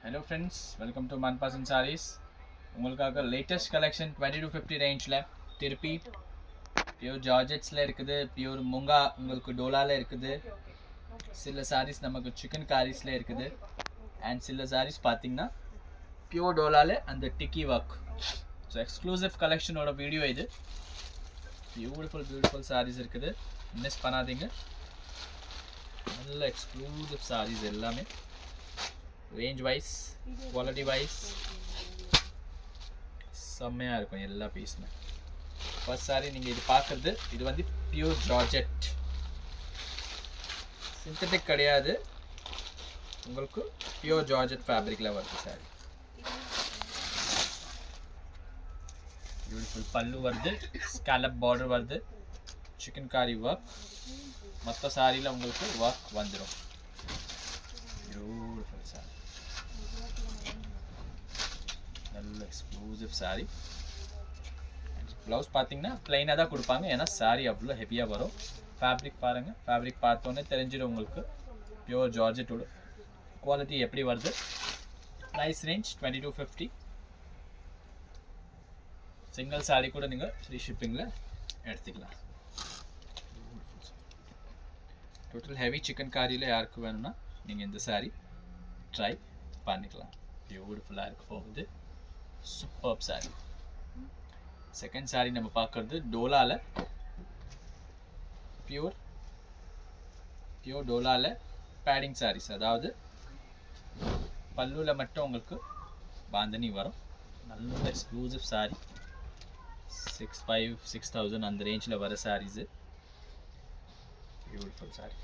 Hello friends, welcome to Manpasan Sarees. உங்களுக்காக latest collection 20 to 50 ரேஞ்சில் திருப்பி பியூர் ஜார்ஜெட்ஸில் இருக்குது, பியூர் முங்கா உங்களுக்கு டோலாவில் இருக்குது, சில சாரீஸ் நமக்கு சிக்கன் காரிஸில் இருக்குது அண்ட் சில சாரீஸ் பார்த்தீங்கன்னா பியூர் டோலாவில் அந்த டிக்கி ஒர்க். ஸோ எக்ஸ்க்ளூசிவ் கலெக்ஷனோட வீடியோ இது. பியூட்டிஃபுல் சாரீஸ் இருக்குது, மிஸ் பண்ணாதீங்க. நல்ல எக்ஸ்க்ளூசிவ் சாரீஸ் எல்லாமே ரேஞ்ச் வைஸ் குவாலிட்டி வைஸ் செம்மையாக இருக்கும் எல்லா பீஸுமே. ஃபர்ஸ்ட் சாரி நீங்கள் இது பார்க்குறது, இது வந்து பியூர் ஜார்ஜெட், சிந்தட்டிக் கிடையாது, உங்களுக்கு பியூர் ஜார்ஜெட் ஃபேப்ரிக்கில் வருது சாரி. பியூட்டிஃபுல் பல்லு வருது, ஸ்கேலப் பார்டர் வருது, சிக்கன் காரி ஒர்க், மற்ற சாரியில் உங்களுக்கு ஒர்க் வந்துடும். பியூட்டிஃபுல் சாரி, நல்ல எக்ஸ்க்ளூசிவ் சாரி. ப்ளவுஸ் பார்த்தீங்கன்னா ப்ளைனாக தான் கொடுப்பாங்க, ஏன்னா சாரி அவ்வளோ ஹெவியாக வரும். ஃபேப்ரிக் பாருங்கள், ஃபேப்ரிக் பார்த்தோன்னே தெரிஞ்சிடும் உங்களுக்கு பியூர் ஜார்ஜெட்டோட குவாலிட்டி எப்படி வருது. Price range 20 to 50. Single sari கூட நீங்கள் ஃப்ரீ ஷிப்பிங்கில் எடுத்துக்கலாம். டோட்டல் ஹெவி சிக்கன் காரியில் யாருக்கு வேணும்னா நீங்கள் இந்த சாரி ட்ரை பண்ணிக்கலாம். பியூட்டிஃபுல்லாக இருக்க போகுது, சூப்பர் சாரி. செகண்ட் சாரி நம்ம பார்க்குறது டோலாவில் பியூர் டோலாவில் பேடிங் சாரீஸ், அதாவது பல்லுவில் மட்டும் உங்களுக்கு பாந்தனி வரும். நல்ல எக்ஸ்க்ளூசிவ் சாரி, 6,000 அந்த ரேஞ்சில் வர சாரீஸு. பியூட்டிஃபுல் சாரி,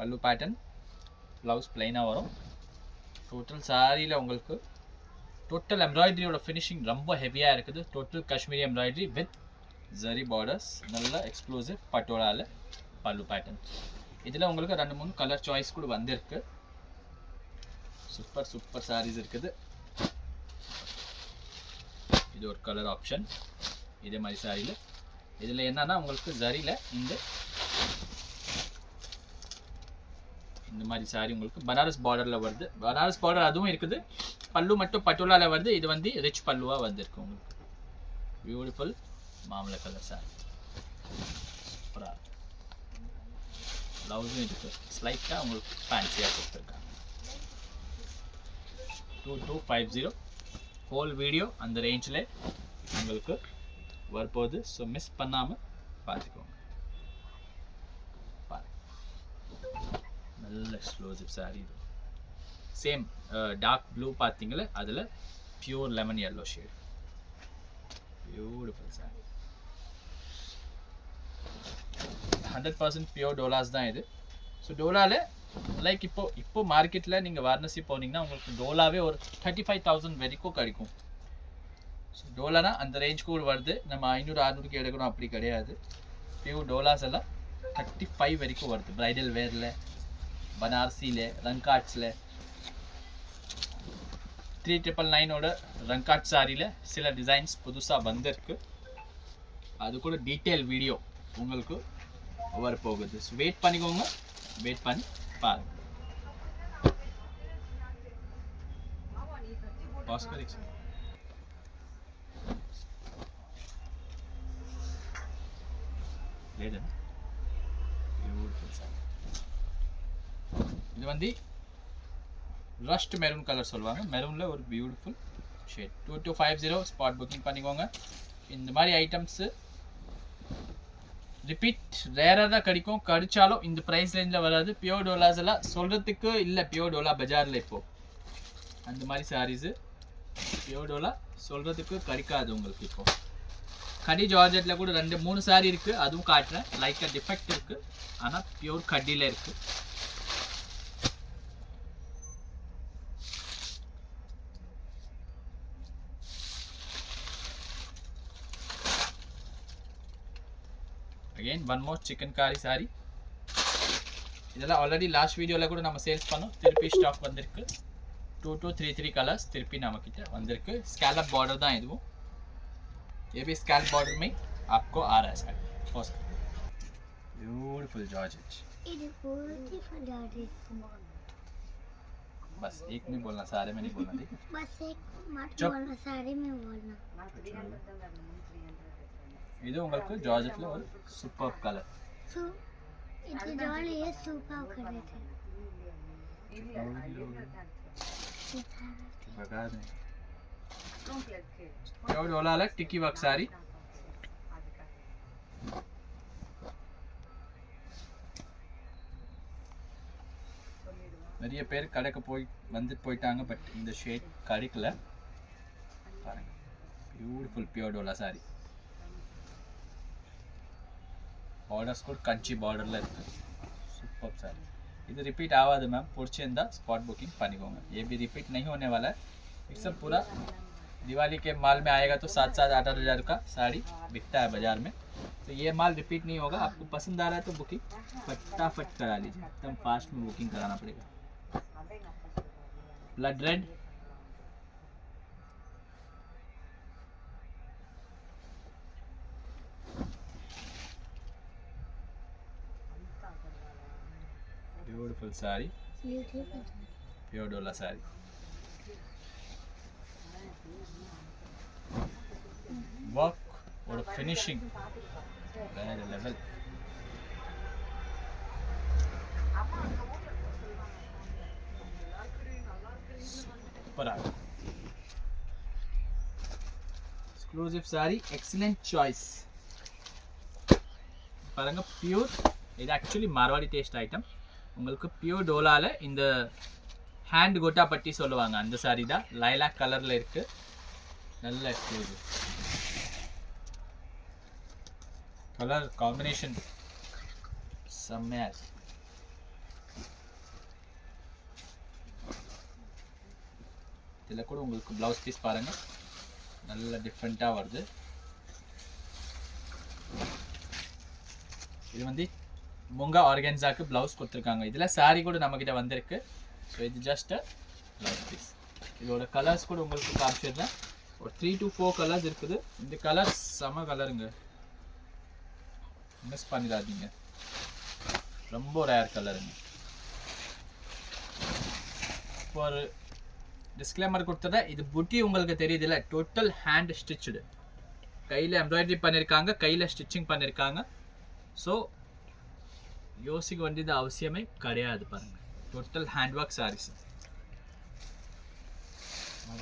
பல்லு பேட்டர்ன், ப்ளவுஸ் பிளைனாக வரும். டோட்டல் சாரியில் உங்களுக்கு டோட்டல் எம்ப்ராய்டரியோட ஃபினிஷிங் ரொம்ப ஹெவியாக இருக்குது. Total Kashmiri embroidery with zari borders, நல்ல எக்ஸ்க்ளூசிவ் பட்டோலாவில் பல்லு பேட்டர்ன். இதில் உங்களுக்கு 2-3 கலர் சாய்ஸ் கூட வந்திருக்கு. சூப்பர் சாரீஸ் இருக்குது. இது ஒரு கலர் ஆப்ஷன், இதே மாதிரி சாரியில். இதில் என்னன்னா உங்களுக்கு ஜரியில் இந்த மாதிரி சாரி உங்களுக்கு பனாரஸ் பார்டரில் வருது. பனாரஸ் பார்டர் அதுவும் இருக்குது, பல்லு மட்டும் பட்டோலாவில் வருது. இது வந்து ரிச் பல்லுவாக வந்திருக்கு உங்களுக்கு. பியூட்டிஃபுல் மாம்பழ கலர் சாரி, சூப்பராக. ப்ளவுஸும் இருக்குது, ஸ்லைட்டாக உங்களுக்கு ஃபேன்சியாக கொடுத்துருக்காங்க. 2250 ஹோல் வீடியோ அந்த ரேஞ்சில் உங்களுக்கு வரப்போகுது. ஸோ மிஸ் பண்ணாமல் பார்த்துக்கோங்க. நல்ல எக்ஸ்க்ளூசிவ் சாரி இது. சேம் டார்க் ப்ளூ பார்த்தீங்களே, அதில் pure lemon yellow shade. Beautiful sorry, 100% pure dolas தான் இது. ஸோ டோலாவில் லைக் இப்போ மார்க்கெட்டில் நீங்கள் வாரணாசி போனீங்கன்னா உங்களுக்கு டோலாவே ஒரு 35,000 வரைக்கும் கிடைக்கும். ஸோ டோலானா அந்த ரேஞ்ச் கூட வருது. நம்ம 500-600 எடுக்கணும் அப்படி கிடையாது. பியூர் டோலாஸ் எல்லாம் 35 வரைக்கும் வருது. பிரைடல் வேரில், பனாரசியில், ரங்காட்ஸில், 3999 ரங்காட் சாரியில் சில டிசைன்ஸ் புதுசாக வந்திருக்கு. அது கூட டீட்டெயில் வீடியோ உங்களுக்கு வரப்போகுது. ஸோ வெயிட் பண்ணிக்கோங்க, வெயிட் பண்ணி பாருங்க. இது வந்து ரஸ்ட் மெரூன் கலர் சொல்லுவாங்க. மெரூனில் ஒரு பியூட்டிஃபுல் ஷேட். 2250 ஸ்பாட் புக்கிங் பண்ணிக்கோங்க. இந்த மாதிரி ஐட்டம்ஸு ரிப்பீட் ரேராக தான் கிடைக்கும். கிடைச்சாலும் இந்த ப்ரைஸ் ரேஞ்சில் வராது. பியூர் டோலாஸ் எல்லாம் சொல்கிறதுக்கு இல்லை. பியூர் டோலா பஜாரில் இப்போது அந்த மாதிரி சாரீஸு பியூர் டோலா சொல்கிறதுக்கு கிடைக்காது உங்களுக்கு. இப்போது கடி ஜார்ஜெட்டில் கூட 2-3 சாரி இருக்குது, அதுவும் காட்டுறேன். லைட்டாக டிஃபெக்ட் இருக்குது, ஆனால் பியூர் கடியில் இருக்குது. அகெயின் ஒன் மோர் சிக்கன் காரி சாரி. இதெல்லாம் ஆல்ரெடி லாஸ்ட் வீடியோவில் கூட நம்ம சேல்ஸ் பண்ணோம். திருப்பி ஸ்டாக் வந்திருக்கு. 2233 கலர்ஸ் திருப்பி நம்மக்கிட்ட வந்திருக்கு. स्कैलप बॉर्डर தான் இதுவும். ये भी स्कैलप बॉर्डर में आपको आ रहा है साड़ी. Beautiful georgette. बस एक में बोलना, सारे में नहीं बोलना, ठीक है? बस एक मत चुप। बोलना, सारे में बोलना। இது உங்களுக்கு ஜார்ஜெட்ல ஒரு சூப்பர் கலர். सो इतने डॉल ये सूपा कर रहे थे। बगा दे प्योर डोलाல टिकी वर्क साड़ी. நிறைய பேர் கடைக்கு போய் வந்துட்டு போயிட்டாங்க, பட் இந்த ஷேட் கிடைக்கல. பாருங்க, beautiful pure Dola sorry. Borders கூட கஞ்சி பார்டர்ல இருக்கு. सुपर सारी. இது ரிப்பீட் ஆகாது மேம். பிடிச்சிருந்தா स्पॉट बुकिंग பண்ணிக்கோங்க. ये भी रिपीट नहीं होने वाला है. ये सब पूरा दिवाली के माल में आएगा तो 7-7 8-8 का साड़ी बिकता है बाजार में. तो ये माल रिपीट नहीं होगा. आपको पसंद आ रहा है तो बुकिंग फटाफट करा लीजिए. एकदम फास्ट में बुकिंग कराना पड़ेगा. Blood red, beautiful sari, pure डोला साड़ी. वर्क और finishing very level. Exclusive sari, excellent choice. பாருங்க, பியூர். இது ஆக்சுவலி மார்வாடி டேஸ்ட் ஐட்டம். உங்களுக்கு பியூர் டோலால இந்த ஹேண்ட் கோட்டா பட்டி சொல்லுவாங்க, அந்த சாரி தான். லைலாக் கலர்ல இருக்கு. நல்ல எக்ஸ்க்ளூசிவ் கலர் காம்பினேஷன் செம்மையா இருக்கு. இதில் கூட உங்களுக்கு ப்ளவுஸ் பீஸ் பாருங்க, நல்ல டிஃப்ரெண்ட்டாக வருது. இது வந்து முங்கா ஆர்கன்ஸாக்கு ப்ளவுஸ் கொடுத்துருக்காங்க. இதில் சாரி கூட நம்மக்கிட்ட வந்திருக்கு. ஸோ இது ஜஸ்ட் ப்ளவுஸ் பீஸ். இதோட கலர்ஸ் கூட உங்களுக்கு காமிச்சிடுறேன். ஒரு 3 to 4 கலர்ஸ் இருக்குது. இந்த கலர் செம கலருங்க, மிஸ் பண்ணிடாதீங்க. ரொம்ப ரேர் கலருங்க. இப்போ ஒரு டிஸ்க்ளைமர் கொடுத்துறேன். இது புட்டி உங்களுக்கு தெரியுதுல்ல, டோட்டல் ஹேண்ட் ஸ்டிச்சுடு. கையில் எம்ப்ராய்டரி பண்ணியிருக்காங்க, கையில் ஸ்டிச்சிங் பண்ணியிருக்காங்க. ஸோ யோசிக்க வேண்டியது அவசியமே கிடையாது. பாருங்க, टोटल हैंडवर्क सारीस.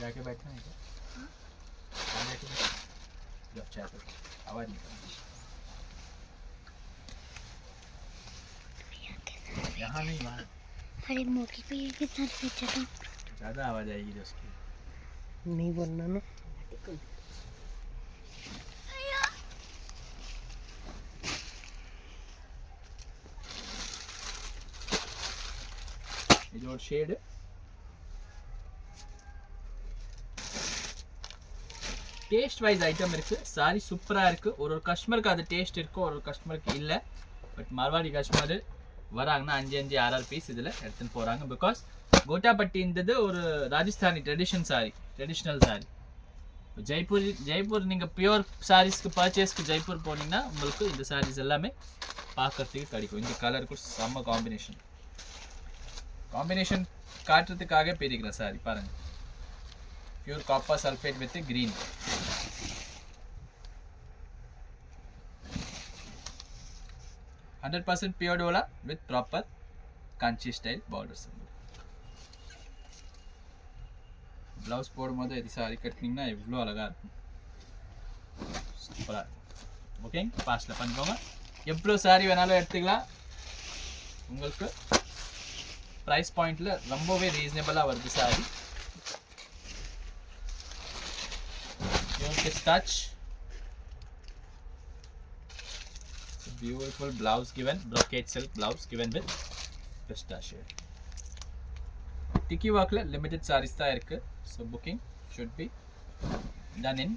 जाके बैठना है क्या? आवाज नहीं करना, यहाँ नहीं, वहाँ. अरे मोटी पे के साथ बैठा था, ज़्यादा आवाज आएगी उसकी. नहीं बोलना ना. இதோட ஷேடு டேஸ்ட் வைஸ் ஐட்டம் இருக்கு. சாரி சூப்பரா இருக்கு. ஒரு கஸ்டமருக்கு அது டேஸ்ட் இருக்கும், ஒரு கஸ்டமருக்கு இல்ல. பட் மார்வாடி கஸ்டமர் வராங்கன்னா 5 6 பீஸ் இதில் எடுத்துன்னு போறாங்க. பிகாஸ் கோட்டாப்பட்டின்றது ஒரு ராஜஸ்தானி ட்ரெடிஷ்னல் சாரி. ஜெய்ப்பூர் நீங்கள் பியூர் சாரீஸ்க்கு பர்ச்சேஸ்க்கு ஜெய்ப்பூர் போனீங்கன்னா உங்களுக்கு இந்த சாரீஸ் எல்லாமே பார்க்கறதுக்கு கிடைக்கும். இந்த கலர் கூட செம்ம காம்பினேஷன் காட்டுறதுக்காக பேசிக்கிறேன் சாரி. பாருங்க, pure copper sulphate with green. $100% pure Dola with proper Kanchi style borders. Blouse போடும்போது இது சாரி கட்டினீங்கன்னா எவ்வளோ அழகாக இருக்கும், சூப்பராக இருக்கும். ஓகேங்க, ஃபாஸ்ட்டில் பண்ணிக்கோங்க. எவ்வளோ சாரி வேணாலும் எடுத்துக்கலாம். உங்களுக்கு ப்ரைஸ் பாயிண்டில் ரொம்பவே ரீசனபிளாக வருது sorry. Pure touch, beautiful blouse given, brocade silk blouse given with pista shade. Tiki work la limited sarees da irukku. So booking should be done in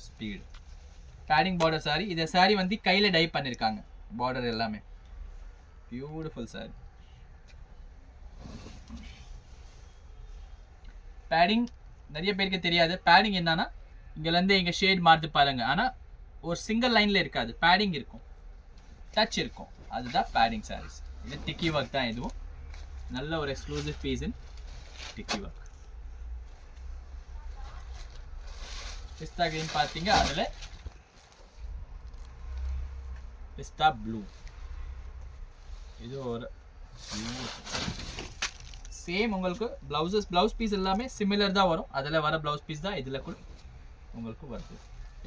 speed. Padding border saree. Idha saree வந்து கையில tie பண்ணிருக்காங்க. border எல்லாமே beautiful saree. padding நிறைய பேருக்கு தெரியாது. padding என்னன்னா இங்கல இருந்து இங்க ஷேட் மாத்து பாருங்க. ஆனா ஒரு சிங்கிள் லைன்ல இருக்காது, padding இருக்கும், டச் இருக்கும். அதுதான் padding sarees. இது டிக்கி ஒர்க் தான். இதுவும் நல்ல ஒரு எக்ஸ்க்ளூசிவ் பீஸ் இன் டிக்கி ஒர்க். பிஸ்தா கிரீன் பார்த்தீங்க, அதில் பிஸ்தா ப்ளூ. இது ஒரு சேம் உங்களுக்கு ப்ளவுஸ் பீஸ் எல்லாமே சிமிலர் தான் வரும். அதில் வர ப்ளவுஸ் பீஸ் தான் இதில் கூட உங்களுக்கு வருது.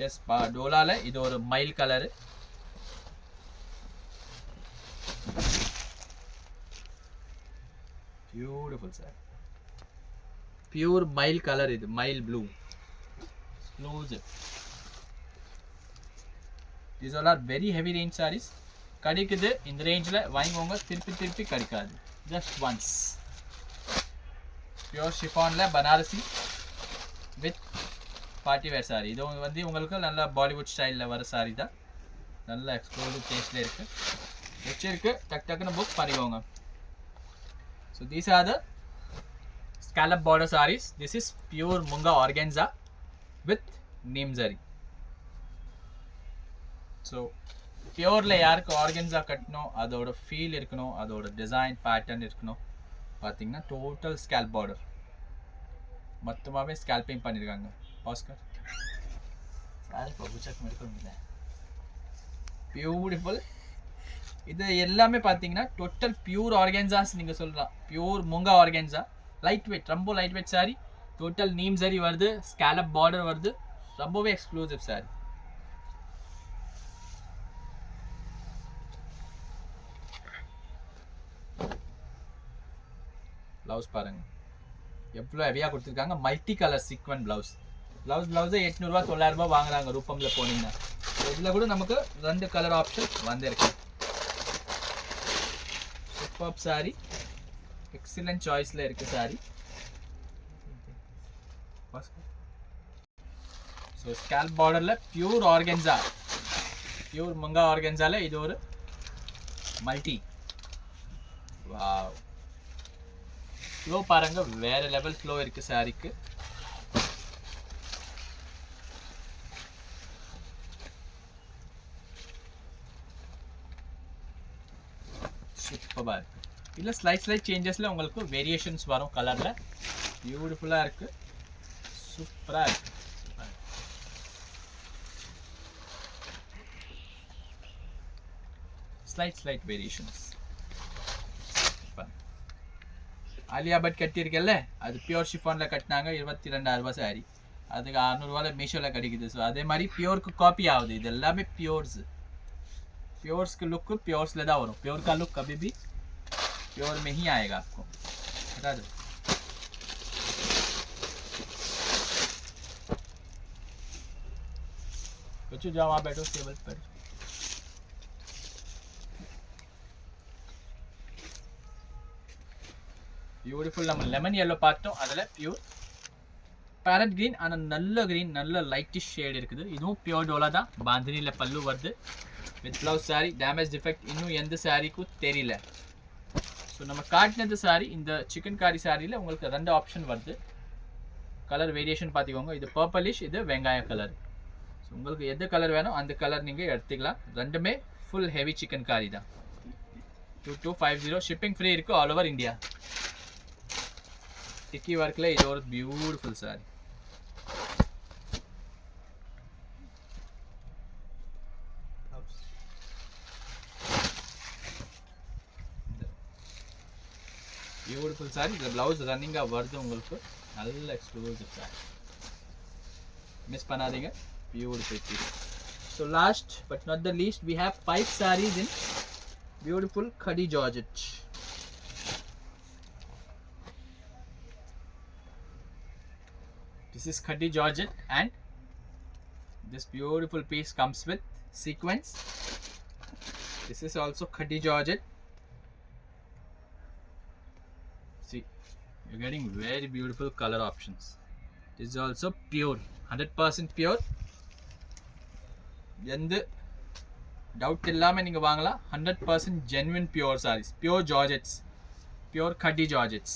எஸ் டோலால இது ஒரு mild colour. Beautiful sir, pure mild colour. இது mild blue exclusive. These all are very heavy range sarees. கிடைக்குது இந்த ரேஞ்சில், வாங்கிக்கோங்க. திருப்பி கிடைக்காது. Just once. பியூர் ஷிஃபானில் Banarasi with party wear sari. இது வந்து உங்களுக்கு நல்ல பாலிவுட் ஸ்டைலில் வர சாரி தான். நல்ல எக்ஸ்க்ளூசிவ் டேஸ்ட்டில் இருக்குது. வச்சிருக்கு, டக்குன்னு புக் பண்ணிக்கோங்க. So these are the scallop border sarees. This is pure munga organza with neem zari. So பியூரில் யாருக்கு ஆர்கென்ஸா கட்டணும், அதோட ஃபீல் இருக்கணும், அதோட டிசைன் பேட்டர்ன் இருக்கணும். பார்த்தீங்கன்னா டோட்டல் ஸ்கேல்ப் பார்டர் மொத்தமாகவே ஸ்கேல்பிங் பண்ணியிருக்காங்க. பாஸ்கர் சாரி பபுச்சக் எடுக்கணும்ல, பியூட்டிஃபுல். இது எல்லாமே பார்த்தீங்கன்னா டோட்டல் பியூர் ஆர்கென்சாஸ் நீங்கள் சொல்லலாம். Pure munga organza, light weight, ரொம்ப light weight sari. Total neem zari வருது, ஸ்கேலப் பார்டர் வருது. ரொம்பவே எக்ஸ்க்ளூசிவ் சாரி. ப்ளவுஸ் பாருங்க எவ்வளோ ஹெவியாக கொடுத்துருக்காங்க. Multi colour sequin blouse. ப்ளவுஸே 800 900 வாங்குறாங்க ரூபமில் போனீங்கன்னா. இதில் கூட நமக்கு 2 கலர் ஆப்ஷன் வந்திருக்கு. சூப்பர் சாரி, எக்ஸலண்ட் சாய்ஸில் இருக்கு சாரி. ஸோ ஸ்கேல்ப் பார்டரில் பியூர் ஆர்கென்சா, பியூர் முங்கா ஆர்கென்சாவில் இது ஒரு மல்டி. வாவ், ஃப்ளோ பாருங்க, வேற லெவல் ஃப்ளோ இருக்கு சாரிக்கு. சூப்பராக இருக்கு. இல்லை ஸ்லைட் சேஞ்சஸில் உங்களுக்கு வேரியேஷன்ஸ் வரும் கலரில். பியூட்டிஃபுல்லாக இருக்கு, சூப்பராக இருக்கு. Slight variations. ஆலியா பட் கட்டியிருக்கல, அது பியூர் ஷிஃபானில் கட்டினாங்க. 22,000 சாரி, அதுக்கு 600 மீஷோவில் கிடைக்குது. ஸோ அதே மாதிரி பியூருக்கு காப்பி ஆகுது. இது எல்லாமே பியூர்ஸ். प्योर्स के लुक को प्योर्स लेदा हो, प्योर का लुक कभी भी प्योर में ही आएगा आपको। हटा दो। बच्चों जाओ वहाँ बैठो टेबल पर। ब्यूटीफुल நம்ம லெமன் yellow பார்த்தோம், அதுல பியூர் பேரட் green ஆனா நல்ல green, நல்ல லைட்டிஷ் ஷேட் இருக்குது. இதுவும் பியூர் டோலா தான். பாந்தினில பல்லு வருது with blouse saree. Damage defect இன்னும் எந்த சாரிக்கும் தெரியல. ஸோ நம்ம காட்டினது சாரி இந்த சிக்கன் காரி சாரியில் உங்களுக்கு ரெண்டு ஆப்ஷன் வருது. கலர் வேரியேஷன் பார்த்துக்கோங்க. இது பர்பிளிஷ், இது வெங்காய கலர். ஸோ உங்களுக்கு எந்த கலர் வேணும் அந்த கலர் நீங்கள் எடுத்துக்கலாம். ரெண்டுமே ஃபுல் ஹெவி சிக்கன் காரி தான். 2250 ஷிப்பிங் ஃப்ரீ இருக்குது ஆல் ஓவர் இந்தியா. டிக்கி ஒர்க்கில் இது ஒரு பியூட்டிஃபுல் சாரி. பியூட்டிஃபுல் சாரி. இந்த ப்ளவுஸ் ரன்னிங்காக வருது உங்களுக்கு. நல்ல எக்ஸ்க்ளூசிவ் சாரி, மிஸ் பண்ணாதீங்க. Beautiful piece. So last but not the least we have 5 sarees in beautiful khadi georgette. This is khadi georgette and this beautiful piece comes with sequins. This is also khadi georgette. See, you're getting very beautiful color options. This is also pure, 100% pure. எந்த doubt இல்லாமல் நீங்கள் வாங்கலாம். 100% genuine pure sarees, pure georgettes, pure khadi georgettes.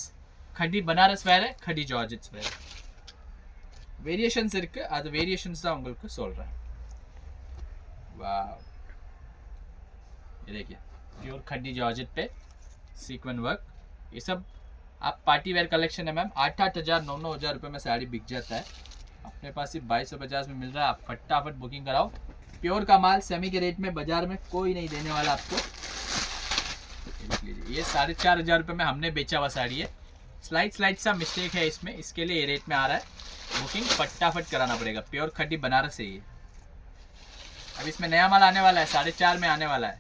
khadi Banaras வேறு, khadi georgettes வேறு. Variations இருக்குது, அது variations தான் உங்களுக்கு சொல்கிறேன். वाह, ये देखिए प्योर खड्डी जॉर्जेट पे सीक्वेंस वर्क. ये सब आप पार्टी वेयर कलेक्शन है मैम, 8,000 9,000 रुपये में साड़ी बिक जाता है, अपने पास सिर्फ 2250 में मिल रहा है। आप फटाफट बुकिंग कराओ। प्योर का माल सेमी के रेट में बाजार में कोई नहीं देने वाला आपको। ये 4,500 रुपये में हमने बेचा हुआ साड़ी है, स्लाइड सा मिस्टेक है इसमें, इसके लिए ये रेट में आ रहा है। बुकिंग फटाफट कराना पड़ेगा। प्योर खड्डी बनारस है ये। अब इसमें नया माल आने वाला है, 4.5 में आने वाला है,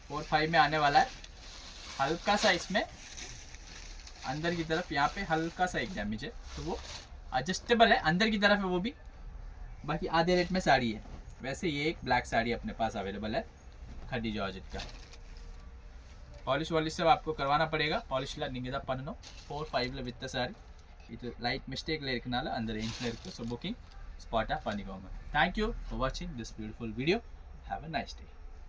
4-5 में आने वाला है। हल्का सा इसमें अंदर की तरफ यहाँ पे हल्का सा एक डैमेज है, तो वो एडजस्टेबल है, अंदर की तरफ है वो भी, बाकी आधे रेट में साड़ी है। वैसे ये एक ब्लैक साड़ी अपने पास अवेलेबल है खड्डी जॉर्जेट का। पॉलिश वॉलिश सब आपको करवाना पड़ेगा। पॉलिश ला निगेदा पन्नो 4-5 वित्त साड़ी ಇದು ಲೈಟ್ ಮಿಸ್ಟೇಕ್ ಇರಕನಾಲ ಅಂದರೆ ಇಂಟ್ಲ ಇருக்கு. ಸೊ ಬುಕಿಂಗ್ ಸ್ಪಾಟ್ ಆಫ್ ಪನಿಗೋಮ. Thank you for watching this beautiful video. Have a nice day.